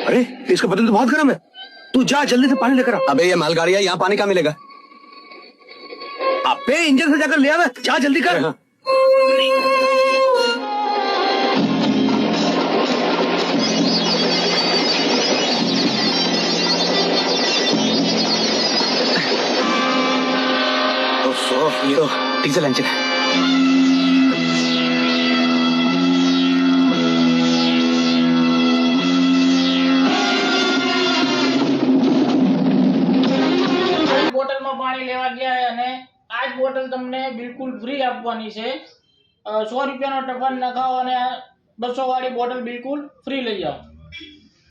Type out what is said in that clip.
अरे इसका बदन तो बहुत गर्म है, तू जा जल्दी से पानी लेकर आ। अबे ये मालगाड़ी है, यहाँ पानी कहाँ मिलेगा? अबे इंजन से जाकर ले आ, जा जल्दी कर। हाँ। ये तो डीजल इंजन है। બોટલમાં પાણી લેવા ગયા અને આ જ બોટલ તમને બિલકુલ ફ્રી આપવાની છે। 100 રૂપિયાનો ટપાલ નખાવો અને 200 વાળી બોટલ બિલકુલ ફ્રી લઈ જાઓ।